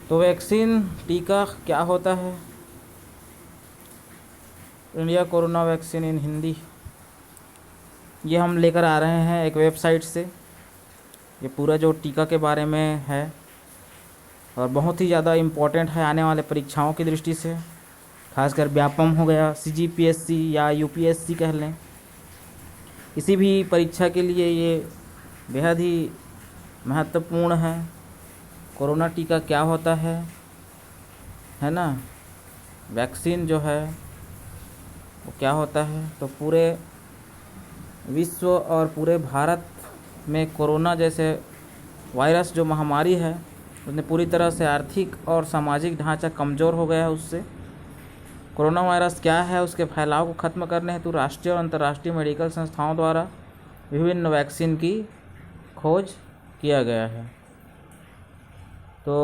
तो वैक्सीन टीका क्या होता है? इंडिया कोरोना वैक्सीन इन हिंदी, ये हम लेकर आ रहे हैं एक वेबसाइट से। ये पूरा जो टीका के बारे में है और बहुत ही ज़्यादा इम्पोर्टेंट है आने वाले परीक्षाओं की दृष्टि से। खासकर व्यापम हो गया, CGPSC या UPSC कह लें, किसी भी परीक्षा के लिए ये बेहद ही महत्वपूर्ण है। कोरोना टीका क्या होता है ना, वैक्सीन जो है वो क्या होता है। तो पूरे विश्व और पूरे भारत में कोरोना जैसे वायरस जो महामारी है उसने पूरी तरह से आर्थिक और सामाजिक ढांचा कमज़ोर हो गया है उससे। कोरोना वायरस क्या है, उसके फैलाव को ख़त्म करने हेतु राष्ट्रीय और अंतर्राष्ट्रीय मेडिकल संस्थाओं द्वारा विभिन्न वैक्सीन की खोज किया गया है। तो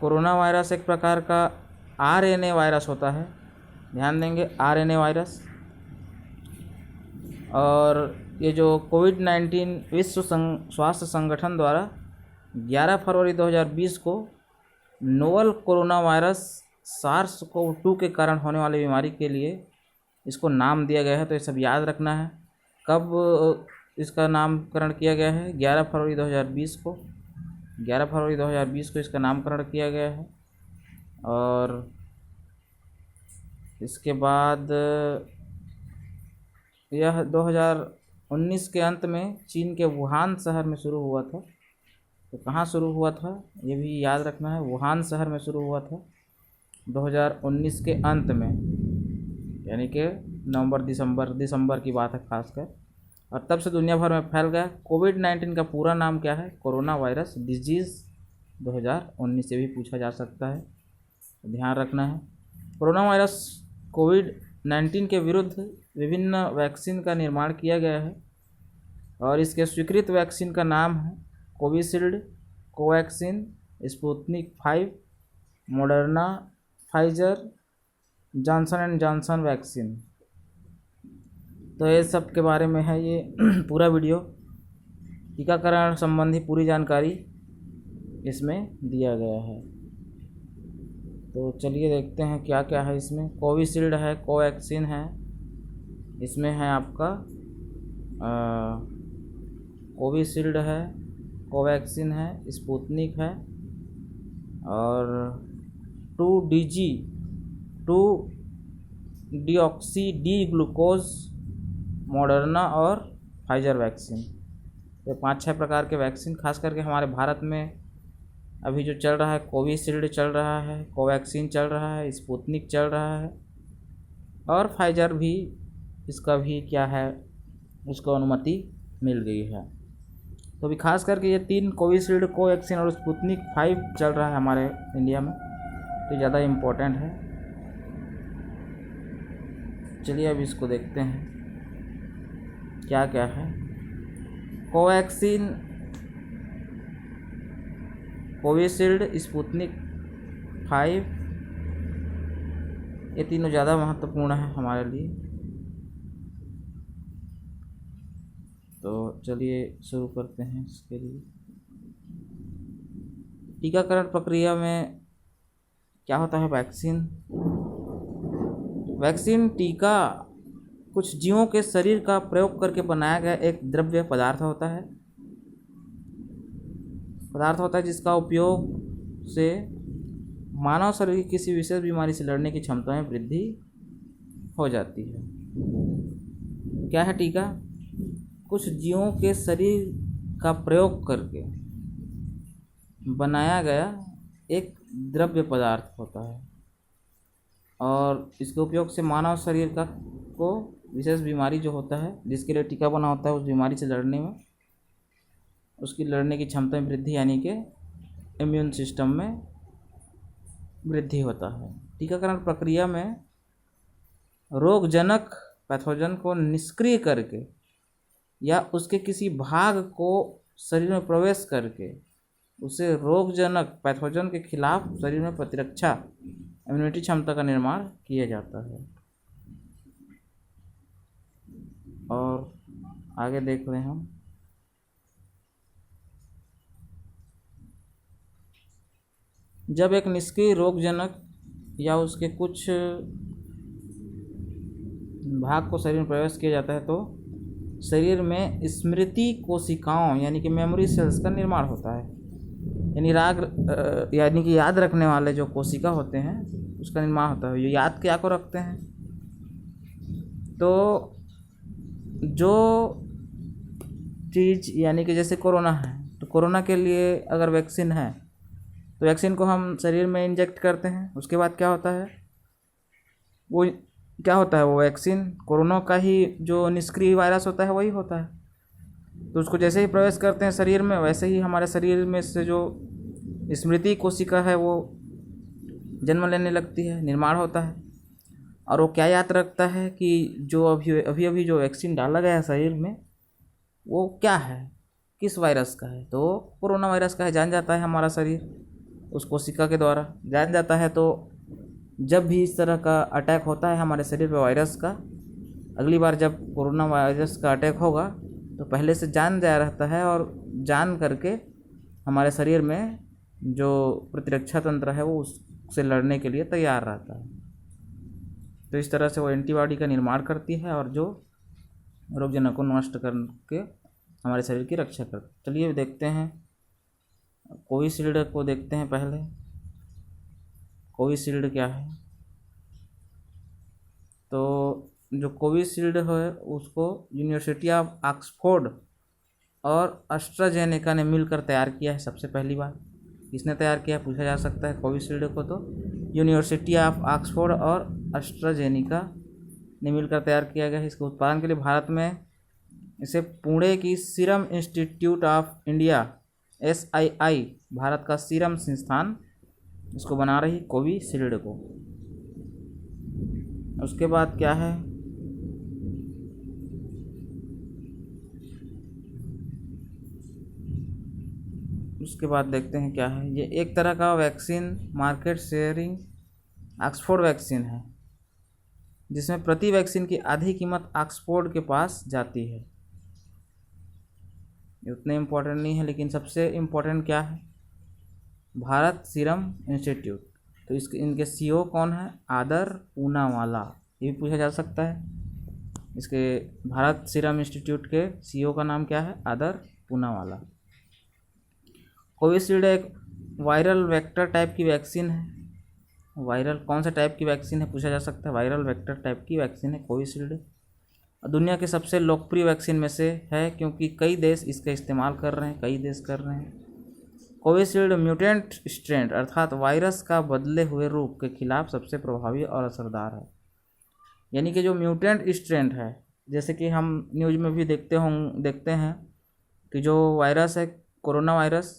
कोरोना वायरस एक प्रकार का RNA वायरस होता है, ध्यान देंगे, RNA वायरस। और ये जो कोविड-19 विश्व स्वास्थ्य संगठन द्वारा 11 फरवरी 2020 को नोवल कोरोना वायरस SARS-CoV-2 के कारण होने वाली बीमारी के लिए इसको नाम दिया गया है। तो ये सब याद रखना है कब इसका नामकरण किया गया है। 11 फरवरी 2020 को, 11 फरवरी 2020 को इसका नामकरण किया गया है। और इसके बाद यह 2019 के अंत में चीन के वुहान शहर में शुरू हुआ था। तो कहाँ शुरू हुआ था ये भी याद रखना है, वुहान शहर में शुरू हुआ था 2019 के अंत में, यानी कि नवंबर दिसंबर की बात है खासकर। और तब से दुनिया भर में फैल गया। कोविड-19 का पूरा नाम क्या है? कोरोना वायरस डिजीज़ 2019 से भी पूछा जा सकता है, ध्यान रखना है। कोरोना वायरस कोविड-19 के विरुद्ध विभिन्न वैक्सीन का निर्माण किया गया है और इसके स्वीकृत वैक्सीन का नाम है Covishield, Covaxin, Sputnik 5, Moderna, Pfizer, Johnson and Johnson vaccine. तो ये सब के बारे में है ये पूरा वीडियो। टीकाकरण संबंधी पूरी जानकारी इसमें दिया गया है। तो चलिए देखते हैं क्या क्या है इसमें। कोविशील्ड है, कोवैक्सीन है, इसमें है आपका कोविशील्ड है, कोवैक्सीन है, स्पुतनिक है और 2DG 2-डिऑक्सी डी ग्लूकोज, मॉडर्ना और फाइजर वैक्सीन। ये 5-6 प्रकार के वैक्सीन, खास करके हमारे भारत में अभी जो चल रहा है कोविशील्ड चल रहा है, कोवैक्सीन चल रहा है, स्पुतनिक चल रहा है और फाइजर भी, इसका भी क्या है, उसको अनुमति मिल गई है। तो अभी खास करके ये 3 कोविशील्ड, कोवैक्सीन और स्पुतनिक 5 चल रहा है हमारे इंडिया में, तो ज़्यादा इम्पोर्टेंट है। चलिए अब इसको देखते हैं क्या क्या है। कोवैक्सीन, कोविशील्ड, स्पुतनिक 5, ये तीनों ज़्यादा महत्वपूर्ण है हमारे लिए। तो चलिए शुरू करते हैं इसके लिए। टीकाकरण प्रक्रिया में क्या होता है? वैक्सीन टीका कुछ जीवों के शरीर का प्रयोग करके बनाया गया एक द्रव्य पदार्थ होता है जिसका उपयोग से मानव शरीर की किसी विशेष बीमारी से लड़ने की क्षमता में वृद्धि हो जाती है। क्या है टीका? कुछ जीवों के शरीर का प्रयोग करके बनाया गया एक द्रव्य पदार्थ होता है और इसके उपयोग से मानव शरीर को विशेष बीमारी जो होता है जिसके लिए टीका बना होता है, उस बीमारी से लड़ने में, उसकी लड़ने की क्षमता में वृद्धि, यानी कि इम्यून सिस्टम में वृद्धि होता है। टीकाकरण प्रक्रिया में रोगजनक पैथोजन को निष्क्रिय करके या उसके किसी भाग को शरीर में प्रवेश करके उसे रोगजनक पैथोजन के खिलाफ शरीर में प्रतिरक्षा, इम्यूनिटी क्षमता का निर्माण किया जाता है। और आगे देख रहे हैं हम। जब एक निष्क्रिय रोगजनक या उसके कुछ भाग को शरीर में प्रवेश किया जाता है तो शरीर में स्मृति कोशिकाओं यानी कि मेमोरी सेल्स का निर्माण होता है। यानी कि याद रखने वाले जो कोशिका होते हैं उसका निर्माण होता है। ये याद क्या को रखते हैं? तो जो चीज़ यानी कि जैसे कोरोना है तो कोरोना के लिए अगर वैक्सीन है तो वैक्सीन को हम शरीर में इंजेक्ट करते हैं। उसके बाद क्या होता है, वो क्या होता है, वो वैक्सीन कोरोना का ही जो निष्क्रिय वायरस होता है वही होता है। तो उसको जैसे ही प्रवेश करते हैं शरीर में वैसे ही हमारे शरीर में से जो स्मृति कोशिका है वो जन्म लेने लगती है, निर्माण होता है। और वो क्या याद रखता है कि जो अभी जो वैक्सीन डाला गया है शरीर में वो क्या है, किस वायरस का है, तो कोरोना वायरस का है। जान जाता है हमारा शरीर उस कोशिका के द्वारा जान जाता है। तो जब भी इस तरह का अटैक होता है हमारे शरीर पर वायरस का, अगली बार जब कोरोना वायरस का अटैक होगा तो पहले से जान जा रहता है और जान करके हमारे शरीर में जो प्रतिरक्षा तंत्र है वो उससे लड़ने के लिए तैयार रहता है। तो इस तरह से वो एंटीबॉडी का निर्माण करती है और जो रोगजनक को नष्ट करके हमारे शरीर की रक्षा करती है। चलिए देखते हैं कोविशील्ड को देखते हैं। पहले कोविशील्ड क्या है, तो जो कोविशील्ड है उसको यूनिवर्सिटी ऑफ ऑक्सफोर्ड और एस्ट्राजेनेका ने मिलकर तैयार किया है। सबसे पहली बार किसने तैयार किया पूछा जा सकता है कोविशील्ड को, तो यूनिवर्सिटी ऑफ ऑक्सफोर्ड और एस्ट्राजेनेका ने मिलकर तैयार किया गया है। इसके उत्पादन के लिए भारत में इसे पुणे की serum institute of India SII Bharat का सीरम संस्थान इसको बना रही कोविशील्ड को। उसके बाद क्या है, उसके बाद देखते हैं क्या है। ये एक तरह का vaccine market sharing Oxford vaccine है जिसमें प्रति वैक्सीन की आधी कीमत ऑक्सफोर्ड के पास जाती है। ये उतने इम्पोर्टेंट नहीं है, लेकिन सबसे इम्पोर्टेंट क्या है, भारत सीरम इंस्टीट्यूट। तो इनके CEO कौन है, आदर पूनावाला। ये भी पूछा जा सकता है। इसके भारत सीरम इंस्टीट्यूट के CEO का नाम क्या है, आदर पूनावाला। कोविशील्ड एक वायरल वेक्टर टाइप की वैक्सीन है। वायरल कौन सा टाइप की वैक्सीन है पूछा जा सकता है, वायरल वेक्टर टाइप की वैक्सीन है कोविशील्ड। दुनिया के सबसे लोकप्रिय वैक्सीन में से है क्योंकि कई देश इसका इस्तेमाल कर रहे हैं, कई देश कर रहे हैं। कोविशील्ड म्यूटेंट स्ट्रेन अर्थात वायरस का बदले हुए रूप के खिलाफ सबसे प्रभावी और असरदार है। यानी कि जो म्यूटेंट स्ट्रेन है, जैसे कि हम न्यूज़ में भी देखते हैं कि जो वायरस है कोरोना वायरस,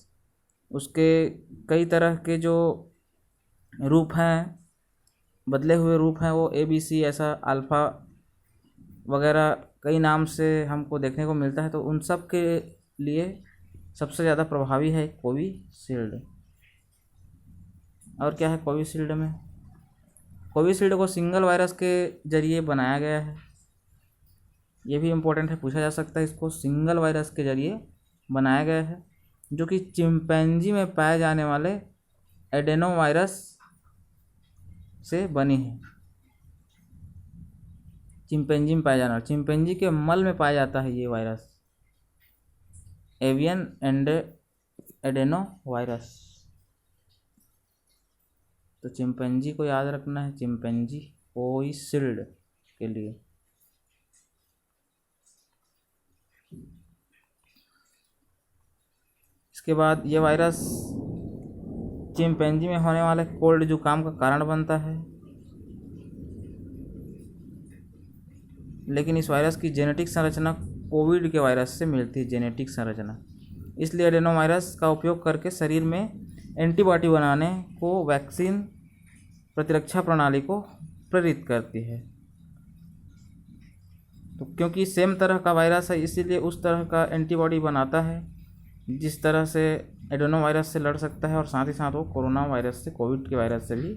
उसके कई तरह के जो रूप हैं, बदले हुए रूप हैं, वो ABC ऐसा अल्फ़ा वगैरह कई नाम से हमको देखने को मिलता है। तो उन सब के लिए सबसे ज़्यादा प्रभावी है कोविशील्ड। और क्या है कोविशील्ड में, कोविशील्ड को सिंगल वायरस के जरिए बनाया गया है। ये भी इम्पोर्टेंट है, पूछा जा सकता है। इसको सिंगल वायरस के जरिए बनाया गया है जो कि चिंपैंजी में पाए जाने वाले एडेनो वायरस से बनी है। चिंपैंजी में पाया जाना, चिंपैंजी के मल में पाया जाता है ये वायरस, एवियन एडेनो वायरस। तो चिंपैंजी को याद रखना है, चिंपैंजी कोविशील्ड के लिए। इसके बाद ये वायरस चिंपैंजी में होने वाले कोल्ड जुकाम का कारण बनता है, लेकिन इस वायरस की जेनेटिक संरचना कोविड के वायरस से मिलती है, जेनेटिक संरचना। इसलिए एडेनो वायरस का उपयोग करके शरीर में एंटीबॉडी बनाने को वैक्सीन प्रतिरक्षा प्रणाली को प्रेरित करती है। तो क्योंकि सेम तरह का वायरस है इसीलिए उस तरह का एंटीबॉडी बनाता है जिस तरह से एडेनो वायरस से लड़ सकता है, और साथ ही साथ वो कोरोना वायरस से, कोविड के वायरस से भी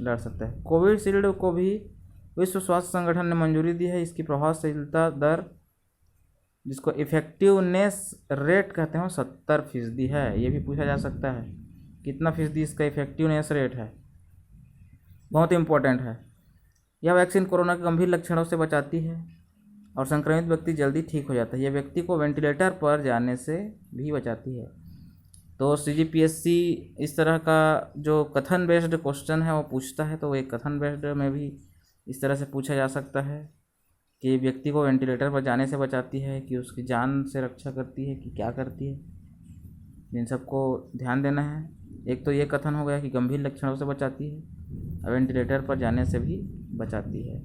लड़ सकता है। कोविशील्ड को भी विश्व स्वास्थ्य संगठन ने मंजूरी दी है। इसकी प्रभावशीलता दर, जिसको इफेक्टिवनेस रेट कहते हैं, 70% है। ये भी पूछा जा सकता है कितना फीसदी इसका इफेक्टिवनेस रेट है, बहुत इम्पोर्टेंट है। यह वैक्सीन कोरोना के गंभीर लक्षणों से बचाती है और संक्रमित व्यक्ति जल्दी ठीक हो जाता है। यह व्यक्ति को वेंटिलेटर पर जाने से भी बचाती है। तो CGPSC इस तरह का जो कथन बेस्ड क्वेश्चन है वो पूछता है, तो एक कथन बेस्ड में भी इस तरह से पूछा जा सकता है कि व्यक्ति को वेंटिलेटर पर जाने से बचाती है, कि उसकी जान से रक्षा करती है, कि क्या करती है। इन सबको ध्यान देना है। एक तो ये कथन हो गया कि गंभीर लक्षणों से बचाती है और वेंटिलेटर पर जाने से भी बचाती है।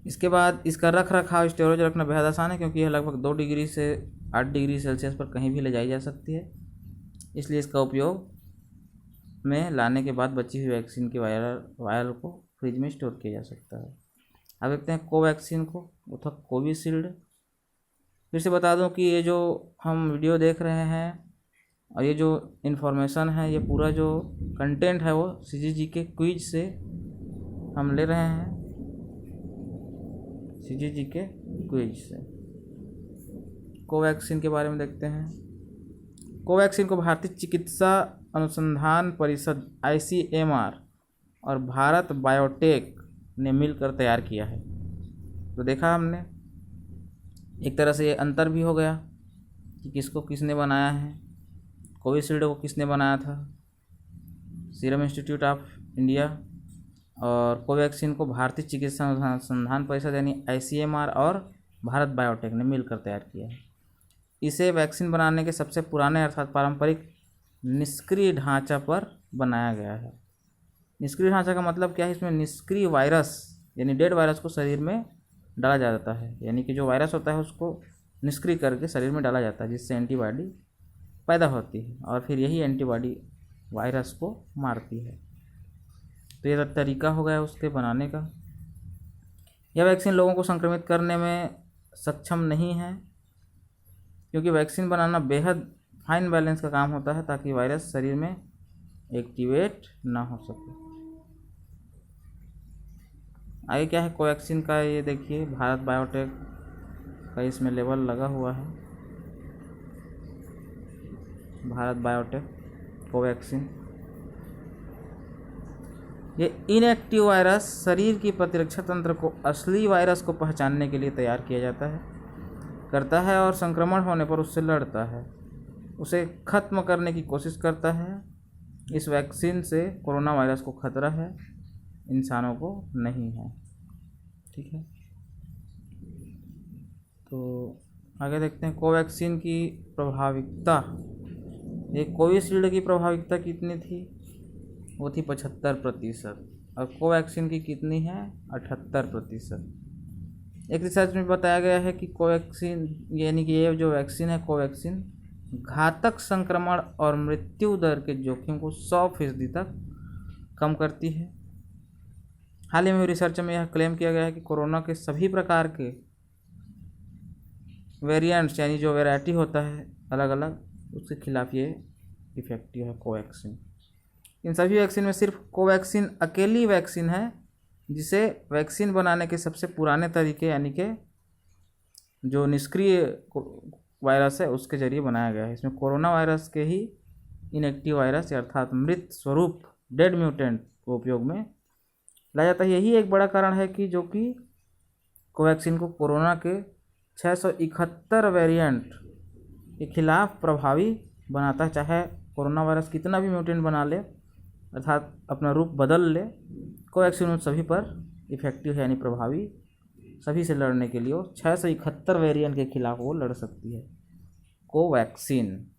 इसके बाद इसका रख रखाव स्टोरेज रखना बेहद आसान है, क्योंकि यह लगभग 2 डिग्री से 8 डिग्री सेल्सियस पर कहीं भी ले जाई जा सकती है। इसलिए इसका उपयोग में लाने के बाद बची हुई वैक्सीन के वायल को फ्रिज में स्टोर किया जा सकता है। अब देखते हैं कोवैक्सीन को अथवा कोविशील्ड। फिर से बता दूं कि ये जो हम वीडियो देख रहे हैं और ये जो इन्फॉर्मेशन है, ये पूरा जो कंटेंट है वो CGG के क्विज से हम ले रहे हैं, CGG के क्विज से। कोवैक्सीन के बारे में देखते हैं। कोवैक्सीन को भारतीय चिकित्सा अनुसंधान परिषद ICMR और भारत बायोटेक ने मिलकर तैयार किया है। तो देखा हमने, एक तरह से ये अंतर भी हो गया कि किसको किसने बनाया है। कोविशील्ड को किसने बनाया था, सीरम इंस्टीट्यूट ऑफ इंडिया, और कोवैक्सीन को भारतीय चिकित्सा अनुसंधान परिषद यानी ICMR और भारत बायोटेक ने मिलकर तैयार किया है। इसे वैक्सीन बनाने के सबसे पुराने अर्थात पारंपरिक निष्क्रिय ढांचा पर बनाया गया है। निष्क्रिय ढांचा का मतलब क्या है, इसमें निष्क्रिय वायरस यानी डेड वायरस को शरीर में डाला जाता है, यानी कि जो वायरस होता है उसको निष्क्रिय करके शरीर में डाला जाता है, जिससे एंटीबॉडी पैदा होती है और फिर यही एंटीबॉडी वायरस को मारती है। तो ये तरीका हो गया उसके बनाने का। यह वैक्सीन लोगों को संक्रमित करने में सक्षम नहीं है, क्योंकि वैक्सीन बनाना बेहद फाइन बैलेंस का काम होता है ताकि वायरस शरीर में एक्टिवेट ना हो सके। आगे क्या है कोवैक्सीन का, ये देखिए भारत बायोटेक का इसमें लेबल लगा हुआ है, भारत बायोटेक कोवैक्सीन। ये इनएक्टिव वायरस शरीर की प्रतिरक्षा तंत्र को असली वायरस को पहचानने के लिए तैयार किया करता है और संक्रमण होने पर उससे लड़ता है, उसे खत्म करने की कोशिश करता है। इस वैक्सीन से कोरोना वायरस को खतरा है, इंसानों को नहीं है। ठीक है, तो आगे देखते हैं कोवैक्सीन की प्रभाविकता। ये कोविशील्ड की प्रभाविकता कितनी थी, वो थी 75% और कोवैक्सीन की कितनी है 78%। एक रिसर्च में बताया गया है कि कोवैक्सीन यानी कि ये जो वैक्सीन है कोवैक्सीन घातक संक्रमण और मृत्यु दर के जोखिम को 100% तक कम करती है। हाल ही में रिसर्च में यह क्लेम किया गया है कि कोरोना के सभी प्रकार के वेरिएंट्स यानी जो वैरायटी होता है अलग अलग, उसके खिलाफ ये इफेक्टिव है कोवैक्सीन। इन सभी वैक्सीन में सिर्फ कोवैक्सीन अकेली वैक्सीन है जिसे वैक्सीन बनाने के सबसे पुराने तरीके यानी कि जो निष्क्रिय वायरस है उसके जरिए बनाया गया है। इसमें कोरोना वायरस के ही इनएक्टिव वायरस अर्थात मृत स्वरूप डेड म्यूटेंट को उपयोग में लाया जाता है। यही एक बड़ा कारण है कि जो कि कोवैक्सीन को कोरोना के 671 वेरिएंट के खिलाफ प्रभावी बनाता है। चाहे कोरोना वायरस कितना भी म्यूटेंट बना ले अर्थात अपना रूप बदल ले, कोवैक्सीन उन सभी पर इफेक्टिव है यानी प्रभावी, सभी से लड़ने के लिए वो 671 वेरिएंट के खिलाफ वो लड़ सकती है कोवैक्सीन।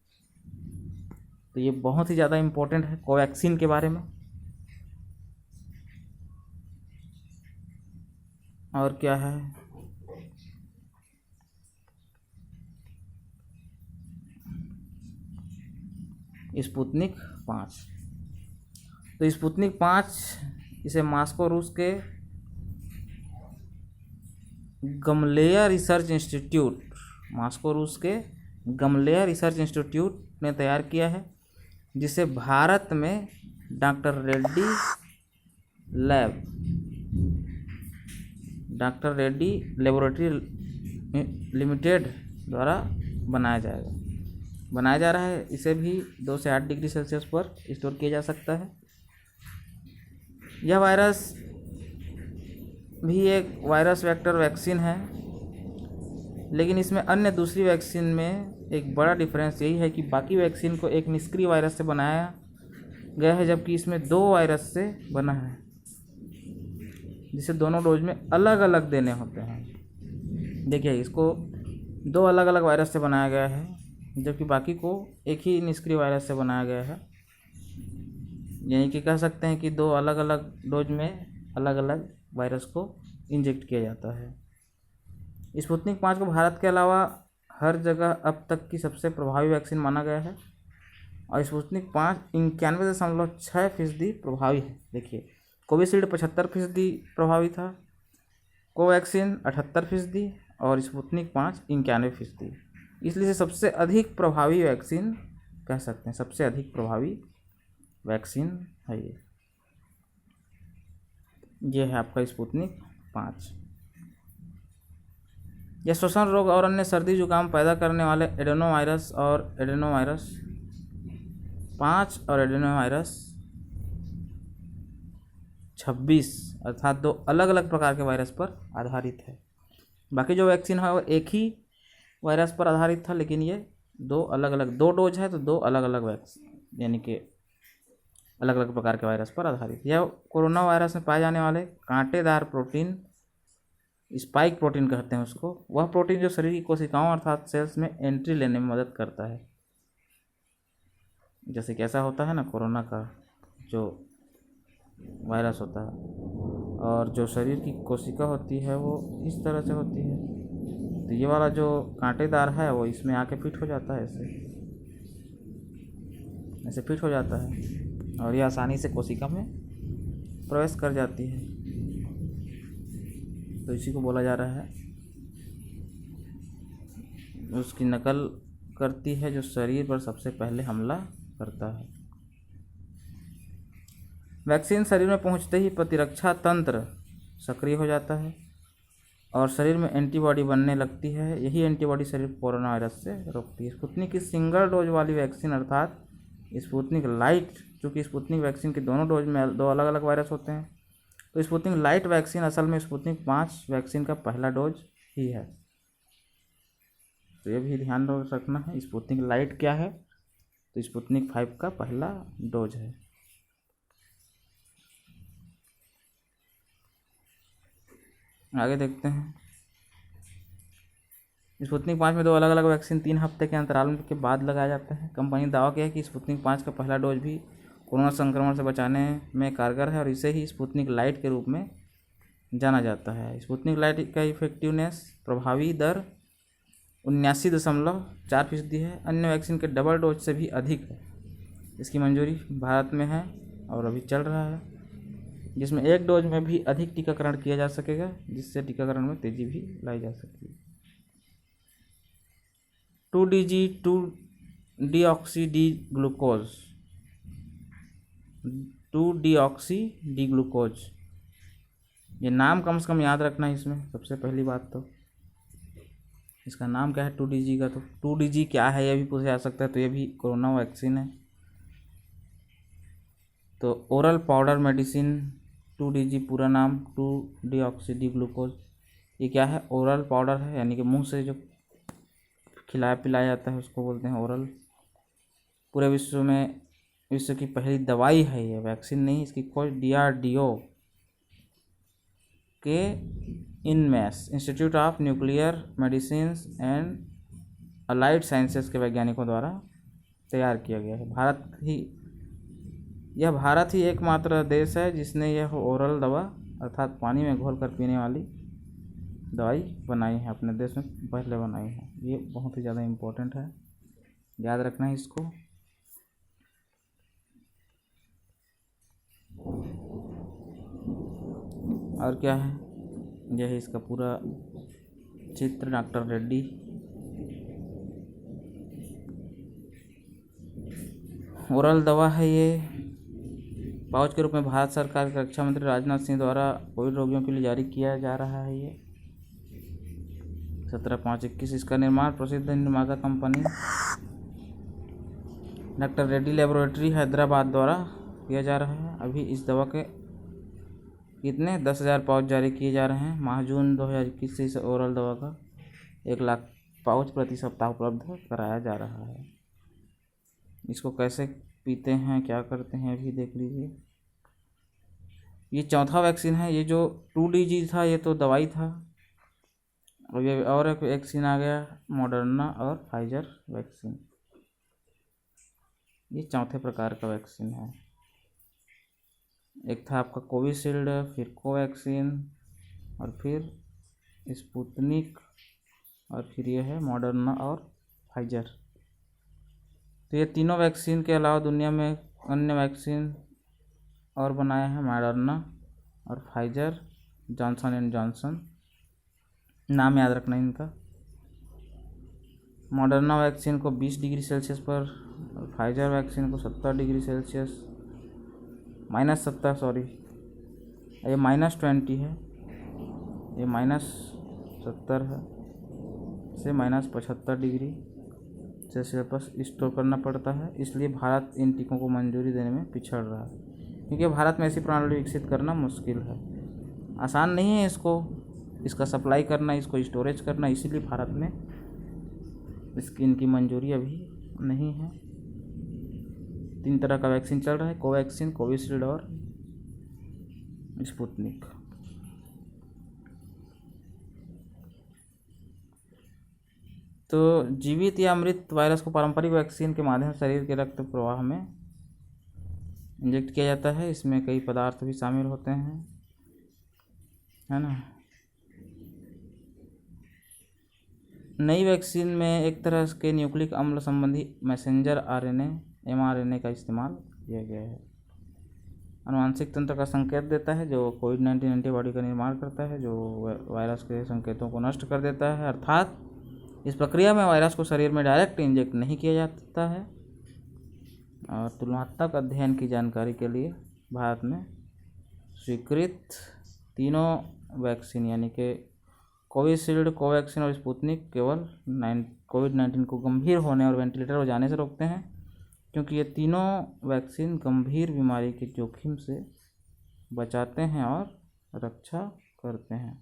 तो ये बहुत ही ज़्यादा इम्पोर्टेंट है कोवैक्सीन के बारे में। और क्या है, स्पुतनिक 5। तो स्पुतनिक 5 इसे मॉस्को रूस के गमलेया रिसर्च इंस्टीट्यूट, मॉस्को रूस के गमलेया रिसर्च इंस्टीट्यूट ने तैयार किया है, जिसे भारत में डॉक्टर रेड्डी लेबोरेटरी लिमिटेड द्वारा बनाया जाएगा। बनाया जा रहा है। इसे भी 2 से 8 डिग्री सेल्सियस पर स्टोर किया जा सकता है। यह वायरस भी एक वायरस वेक्टर वैक्सीन है, लेकिन इसमें अन्य दूसरी वैक्सीन में एक बड़ा डिफरेंस यही है कि बाकी वैक्सीन को एक निष्क्रिय वायरस से बनाया गया है, जबकि इसमें 2 वायरस से बना है, जिसे दोनों डोज में अलग अलग देने होते हैं। देखिए, इसको 2 अलग अलग वायरस से बनाया गया है, जबकि बाकी को एक ही निष्क्रिय वायरस से बनाया गया है। यानी कि कह सकते हैं कि 2 अलग अलग डोज में अलग अलग वायरस को इंजेक्ट किया जाता है। स्पुतनिक 5 को भारत के अलावा हर जगह अब तक की सबसे प्रभावी वैक्सीन माना गया है, और स्पुतनिक 5 91.6% प्रभावी है। देखिए, कोविशील्ड 75% प्रभावी था, कोवैक्सीन 78% और स्पुतनिक 5 91%। इसलिए सबसे अधिक प्रभावी वैक्सीन कह सकते हैं, सबसे अधिक प्रभावी वैक्सीन है ये है आपका स्पुतनिक 5। यह श्वसन रोग और अन्य सर्दी जुकाम पैदा करने वाले एडेनोवायरस 5 और एडेनोवायरस 26 अर्थात 2 अलग अलग प्रकार के वायरस पर आधारित है। बाकी जो वैक्सीन है वो एक ही वायरस पर आधारित था, लेकिन ये 2 अलग अलग 2 डोज है, तो 2 अलग अलग वैक्सीन यानी कि अलग अलग प्रकार के वायरस पर आधारित। यह कोरोना वायरस में पाए जाने वाले कांटेदार प्रोटीन, स्पाइक प्रोटीन कहते हैं उसको, वह प्रोटीन जो शरीर की कोशिकाओं अर्थात सेल्स में एंट्री लेने में मदद करता है। जैसे कि ऐसा होता है ना, कोरोना का जो वायरस होता है, और जो शरीर की कोशिका होती है वो इस तरह से होती है, तो ये वाला जो कांटेदार है वो इसमें आके फिट हो जाता है, ऐसे फिट हो जाता है, और ये आसानी से कोशिका में प्रवेश कर जाती है। तो इसी को बोला जा रहा है, उसकी नकल करती है जो शरीर पर सबसे पहले हमला करता है। वैक्सीन शरीर में पहुंचते ही प्रतिरक्षा तंत्र सक्रिय हो जाता है और शरीर में एंटीबॉडी बनने लगती है। यही एंटीबॉडी शरीर को कोरोना वायरस से रोकती है। स्पुतनिक की सिंगल डोज वाली वैक्सीन अर्थात स्पुतनिक लाइट, चूँकि स्पुतनिक वैक्सीन के दोनों डोज में 2 अलग अलग वायरस होते हैं, तो स्पुतनिक लाइट वैक्सीन असल में स्पुतनिक 5 वैक्सीन का पहला डोज ही है। तो ये भी ध्यान रखना है, स्पुतनिक लाइट क्या है, तो स्पुतनिक 5 का पहला डोज है। आगे देखते हैं। स्पुतनिक 5 में 2 अलग अलग वैक्सीन 3 हफ्ते के अंतराल के बाद लगाया जाता है। कंपनी ने दावा किया है कि स्पुतनिक 5 का पहला डोज भी कोरोना संक्रमण से बचाने में कारगर है और इसे ही स्पुतनिक लाइट के रूप में जाना जाता है। स्पुतनिक लाइट का इफेक्टिवनेस प्रभावी दर 79.4% है, अन्य वैक्सीन के डबल डोज से भी अधिक है। इसकी मंजूरी भारत में है और अभी चल रहा है, जिसमें 1 डोज में भी अधिक टीकाकरण किया जा सकेगा, जिससे टीकाकरण में तेजी भी लाई जा सकेगी। 2DG 2-डीऑक्सी डी ग्लूकोज, ये नाम कम से कम याद रखना है। इसमें सबसे पहली बात तो इसका नाम क्या है 2DG का, तो 2DG क्या है ये भी पूछा जा सकता है, तो ये भी कोरोना वैक्सीन है। तो ओरल पाउडर मेडिसिन 2DG पूरा नाम 2-डीऑक्सी डी ग्लूकोज, ये क्या है, ओरल पाउडर है, यानी कि मुंह से जो खिलाया पिलाया जाता है उसको बोलते हैं ओरल। पूरे विश्व की पहली दवाई है ये, वैक्सीन नहीं। इसकी खोज DRDO के INMAS institute of nuclear medicines and allied sciences के वैज्ञानिकों द्वारा तैयार किया गया है। भारत ही एकमात्र देश है जिसने यह ओरल दवा अर्थात पानी में घोल कर पीने वाली दवाई बनाई है, अपने देश में पहले बनाई है। ये बहुत ही ज़्यादा इम्पोर्टेंट है, याद रखना है इसको। और क्या है, यह है इसका पूरा चित्र। डॉक्टर रेड्डी ओरल दवा है ये, पाउच के रूप में भारत सरकार के रक्षा मंत्री राजनाथ सिंह द्वारा कोविड रोगियों के लिए जारी किया जा रहा है ये 17/5/21। इसका निर्माण प्रसिद्ध निर्माता company doctor Reddy laboratory Hyderabad द्वारा किया जा रहा है। अभी इस दवा के कितने 10,000 पाउच जारी किए जा रहे हैं। माह जून 2021 से इस ओरल दवा का 1,00,000 पाउच प्रति सप्ताह उपलब्ध कराया जा रहा है। इसको कैसे पीते हैं, क्या करते हैं, अभी देख लीजिए। ये चौथा वैक्सीन है। ये जो 2DG था ये तो दवाई था, और ये और एक वैक्सीन आ गया मॉडर्ना और फाइजर वैक्सीन। ये चौथे प्रकार का वैक्सीन है। एक था आपका कोविशील्ड, फिर कोवैक्सीन, और फिर स्पुतनिक, और फिर ये है मॉडर्ना और फाइजर। तो ये तीनों वैक्सीन के अलावा दुनिया में अन्य वैक्सीन और बनाए हैं, मॉडर्ना और फाइजर, जॉनसन एंड जॉनसन, नाम याद रखना इनका। मॉडर्ना वैक्सीन को 20 डिग्री सेल्सियस पर, और फाइजर वैक्सीन को 70 डिग्री सेल्सियस, -70 सॉरी, ये -20 है, ये -70 है, से -75 डिग्री सेल्सियस पर स्टोर करना पड़ता है। इसलिए भारत इन टीकों को मंजूरी देने में पिछड़ रहा है, क्योंकि भारत में ऐसी प्रणाली विकसित करना मुश्किल है, आसान नहीं है इसका सप्लाई करना, इसको स्टोरेज करना। इसीलिए भारत में इनकी मंजूरी अभी नहीं है। 3 तरह का वैक्सीन चल रहा है, कोवैक्सीन, कोविशील्ड और स्पुतनिक। तो जीवित या मृत वायरस को पारंपरिक वैक्सीन के माध्यम से शरीर के रक्त प्रवाह में इंजेक्ट किया जाता है। इसमें कई पदार्थ भी शामिल होते हैं, है ना। नई वैक्सीन में एक तरह के न्यूक्लिक अम्ल संबंधी मैसेंजर RNA mRNA का इस्तेमाल किया गया है। अनुवांशिक तंत्र का संकेत देता है, जो कोविड-19 एंटीबॉडी का निर्माण करता है, जो वायरस के संकेतों को नष्ट कर देता है। अर्थात इस प्रक्रिया में वायरस को शरीर में डायरेक्ट इंजेक्ट नहीं किया जाता है। और तुलनात्मक अध्ययन की जानकारी के लिए भारत में स्वीकृत तीनों वैक्सीन यानी कि कोविशील्ड, कोवैक्सीन और स्पुतनिक केवल कोविड-19 को गंभीर होने और वेंटिलेटर पर जाने से रोकते हैं, क्योंकि ये तीनों वैक्सीन गंभीर बीमारी के जोखिम से बचाते हैं और रक्षा करते हैं।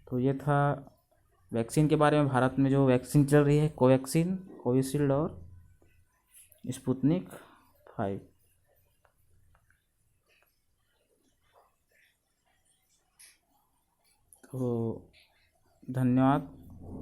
तो ये था वैक्सीन के बारे में। भारत में जो वैक्सीन चल रही है, कोवैक्सीन, कोविशील्ड और स्पुतनिक 5। तो धन्यवाद।